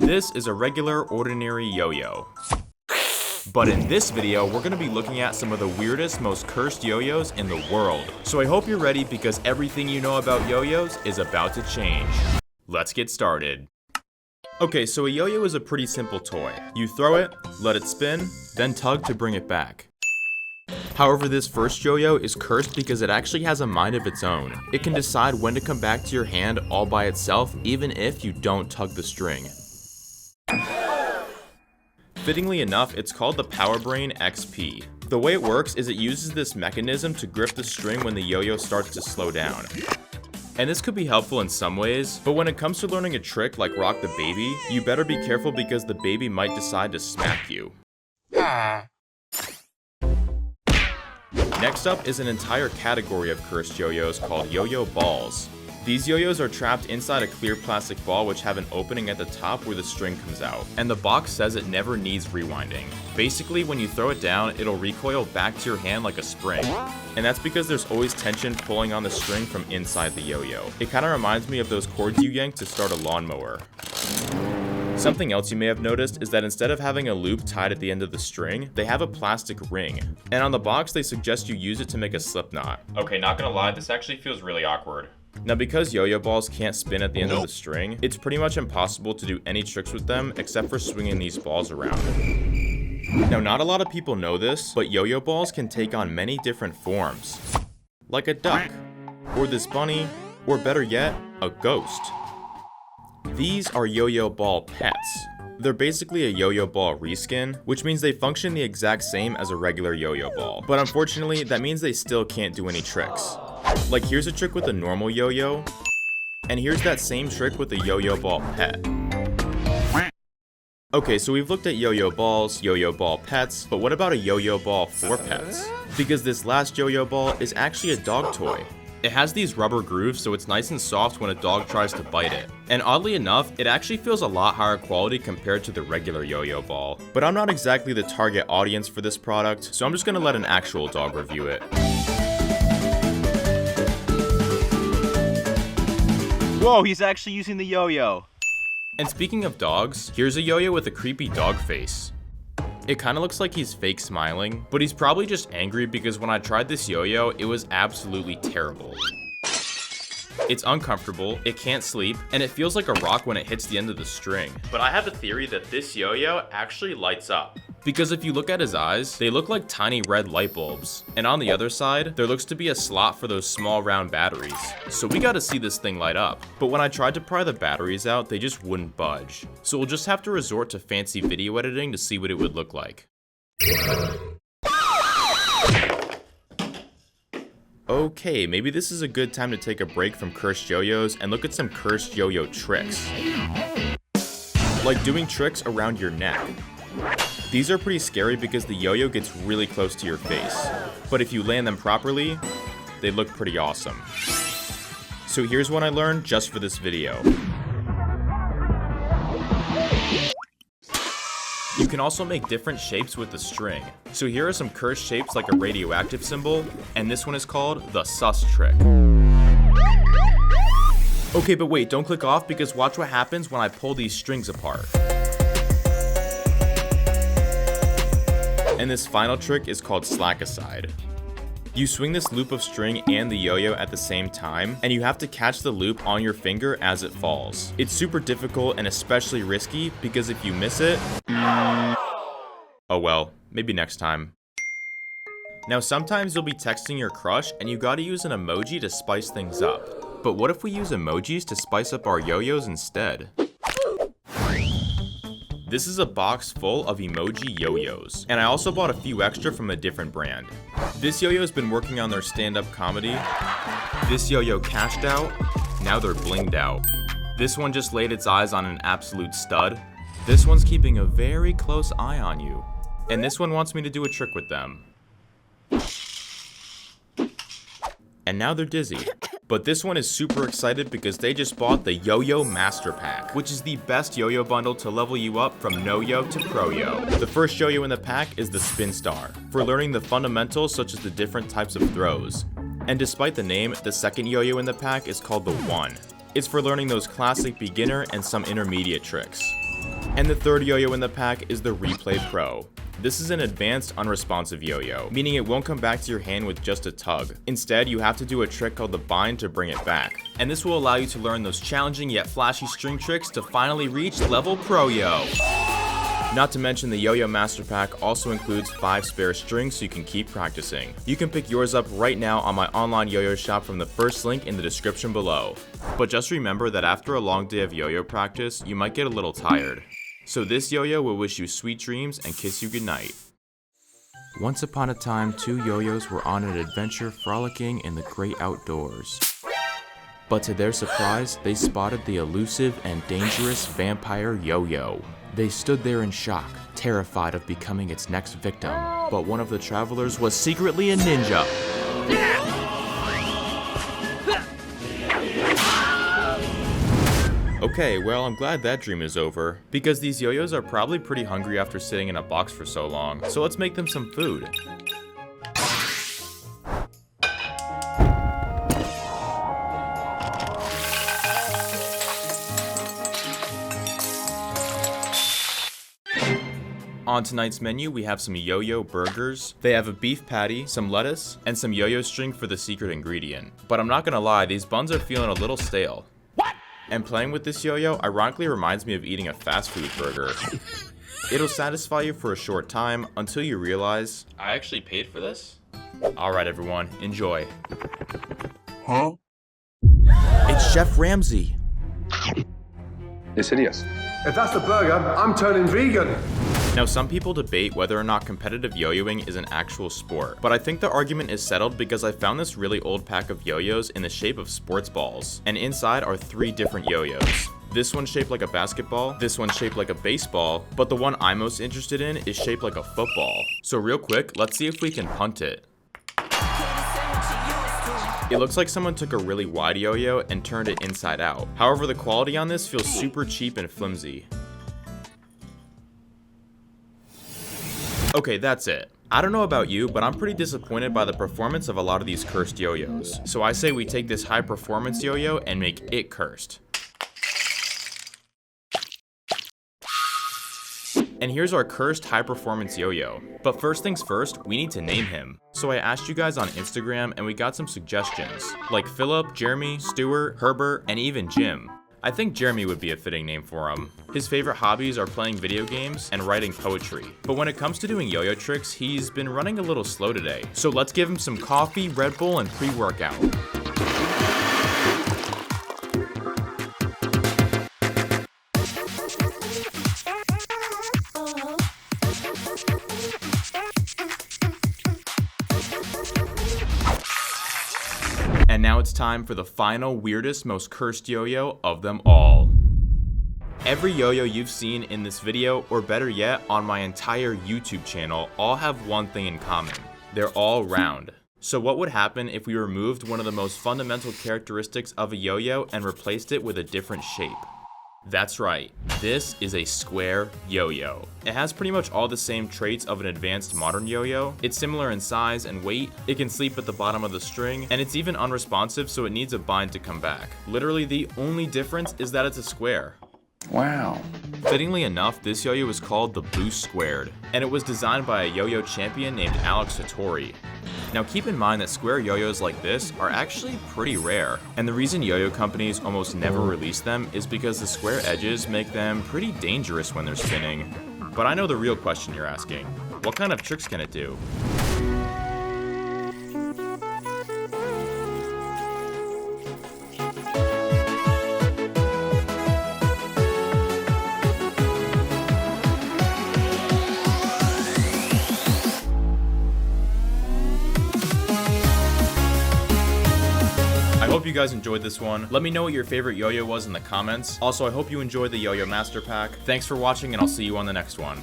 this is a regular, ordinary yo-yo. But in this video, we're going to be looking at some of the weirdest, most cursed yo-yos in the world. So I hope you're ready because everything you know about yo-yos is about to change. Let's get started. Okay, so a yo-yo is a pretty simple toy. You throw it, let it spin, then tug to bring it back. However, this first yo-yo is cursed because it actually has a mind of its own. It can decide when to come back to your hand all by itself, even if you don't tug the string. Fittingly enough, it's called the Power Brain XP. The way it works is it uses this mechanism to grip the string when the yo-yo starts to slow down. And this could be helpful in some ways, but when it comes to learning a trick like Rock the Baby, you better be careful because the baby might decide to smack you. Next up is an entire category of cursed yo-yos called yo-yo balls. These yo-yos are trapped inside a clear plastic ball which have an opening at the top where the string comes out, and the box says it never needs rewinding. Basically, when you throw it down, it'll recoil back to your hand like a spring. And that's because there's always tension pulling on the string from inside the yo-yo. It kinda reminds me of those cords you yank to start a lawnmower. Something else you may have noticed is that instead of having a loop tied at the end of the string, they have a plastic ring. And on the box, they suggest you use it to make a slip knot. Okay, not gonna lie, this actually feels really awkward. Now because yo-yo balls can't spin at the end of the string, it's pretty much impossible to do any tricks with them except for swinging these balls around. Now not a lot of people know this, but yo-yo balls can take on many different forms. Like a duck, or this bunny, or better yet, a ghost. These are yo-yo ball pets. They're basically a yo-yo ball reskin, which means they function the exact same as a regular yo-yo ball. But unfortunately, that means they still can't do any tricks. Like here's a trick with a normal yo-yo, and here's that same trick with a yo-yo ball pet. Okay, so we've looked at yo-yo balls, yo-yo ball pets, but what about a yo-yo ball for pets? Because this last yo-yo ball is actually a dog toy. It has these rubber grooves, so it's nice and soft when a dog tries to bite it. And oddly enough, it actually feels a lot higher quality compared to the regular yo-yo ball. But I'm not exactly the target audience for this product, so I'm just gonna let an actual dog review it. Whoa, he's actually using the yo-yo. And speaking of dogs, here's a yo-yo with a creepy dog face. It kinda looks like he's fake smiling, but he's probably just angry because when I tried this yo-yo, it was absolutely terrible. It's uncomfortable, it can't sleep, and it feels like a rock when it hits the end of the string. But I have a theory that this yo-yo actually lights up. Because if you look at his eyes, they look like tiny red light bulbs. And on the other side, there looks to be a slot for those small round batteries. So we gotta see this thing light up. But when I tried to pry the batteries out, they just wouldn't budge. So we'll just have to resort to fancy video editing to see what it would look like. Okay, maybe this is a good time to take a break from cursed yo-yos and look at some cursed yo-yo tricks. Like doing tricks around your neck. These are pretty scary because the yo-yo gets really close to your face. But if you land them properly, they look pretty awesome. So here's one I learned just for this video. You can also make different shapes with the string. So here are some cursed shapes like a radioactive symbol, and this one is called the sus trick. Okay, but wait, don't click off because watch what happens when I pull these strings apart. And this final trick is called slack-aside. You swing this loop of string and the yo-yo at the same time, and you have to catch the loop on your finger as it falls. It's super difficult and especially risky because if you miss it, oh well, maybe next time. Now sometimes you'll be texting your crush and you gotta use an emoji to spice things up. But what if we use emojis to spice up our yo-yos instead? This is a box full of emoji yo-yos, and I also bought a few extra from a different brand. This yo-yo has been working on their stand-up comedy. This yo-yo cashed out, now they're blinged out. This one just laid its eyes on an absolute stud. This one's keeping a very close eye on you. And this one wants me to do a trick with them. And now they're dizzy. But this one is super excited because they just bought the YoYo Master Pack, which is the best yo-yo bundle to level you up from no-yo to pro-yo. The first yo-yo in the pack is the Spin Star, for learning the fundamentals such as the different types of throws. And despite the name, the second yo-yo in the pack is called the One. It's for learning those classic beginner and some intermediate tricks. And the third yo-yo in the pack is the Replay Pro. This is an advanced unresponsive yo-yo, meaning it won't come back to your hand with just a tug. Instead, you have to do a trick called the bind to bring it back. And this will allow you to learn those challenging yet flashy string tricks to finally reach level Pro Yo. Not to mention the Yo-Yo Master Pack also includes 5 spare strings so you can keep practicing. You can pick yours up right now on my online yo-yo shop from the first link in the description below. But just remember that after a long day of yo-yo practice, you might get a little tired. So this yo-yo will wish you sweet dreams and kiss you goodnight. Once upon a time, 2 yo-yos were on an adventure frolicking in the great outdoors. But to their surprise, they spotted the elusive and dangerous vampire yo-yo. They stood there in shock, terrified of becoming its next victim. But one of the travelers was secretly a ninja. Okay, well, I'm glad that dream is over, because these yo-yos are probably pretty hungry after sitting in a box for so long, so let's make them some food. On tonight's menu, we have some yo-yo burgers. They have a beef patty, some lettuce, and some yo-yo string for the secret ingredient. But I'm not gonna lie, these buns are feeling a little stale. What? And playing with this yo-yo ironically reminds me of eating a fast food burger. It'll satisfy you for a short time until you realize, I actually paid for this? Alright everyone, enjoy. Huh? It's Chef Ramsay. Yes, it is. If that's the burger, I'm turning vegan. Now, some people debate whether or not competitive yo-yoing is an actual sport, but I think the argument is settled because I found this really old pack of yo-yos in the shape of sports balls, and inside are 3 different yo-yos. This one's shaped like a basketball, this one's shaped like a baseball, but the one I'm most interested in is shaped like a football. So real quick, let's see if we can punt it. It looks like someone took a really wide yo-yo and turned it inside out. However, the quality on this feels super cheap and flimsy. Okay, that's it. I don't know about you, but I'm pretty disappointed by the performance of a lot of these cursed yo-yos. So I say we take this high performance yo-yo and make it cursed. And here's our cursed high performance yo-yo. But first things first, we need to name him. So I asked you guys on Instagram and we got some suggestions, like Philip, Jeremy, Stuart, Herbert, and even Jim. I think Jeremy would be a fitting name for him. His favorite hobbies are playing video games and writing poetry. But when it comes to doing yo-yo tricks, he's been running a little slow today. So let's give him some coffee, Red Bull, and pre-workout. And now it's time for the final, weirdest, most cursed yo-yo of them all. Every yo-yo you've seen in this video, or better yet, on my entire YouTube channel, all have one thing in common. They're all round. So what would happen if we removed one of the most fundamental characteristics of a yo-yo and replaced it with a different shape? That's right, this is a square yo-yo. It has pretty much all the same traits of an advanced modern yo-yo. It's similar in size and weight, it can sleep at the bottom of the string, and it's even unresponsive, so it needs a bind to come back. Literally the only difference is that it's a square. Wow. Fittingly enough, this yo-yo is called the Boost Squared, and it was designed by a yo-yo champion named Alex Hattori. Now keep in mind that square yo-yos like this are actually pretty rare, and the reason yo-yo companies almost never release them is because the square edges make them pretty dangerous when they're spinning. But I know the real question you're asking. What kind of tricks can it do? I hope you guys enjoyed this one. Let me know what your favorite yo-yo was in the comments. Also, I hope you enjoyed the Yo-Yo Master Pack. Thanks for watching, and I'll see you on the next one.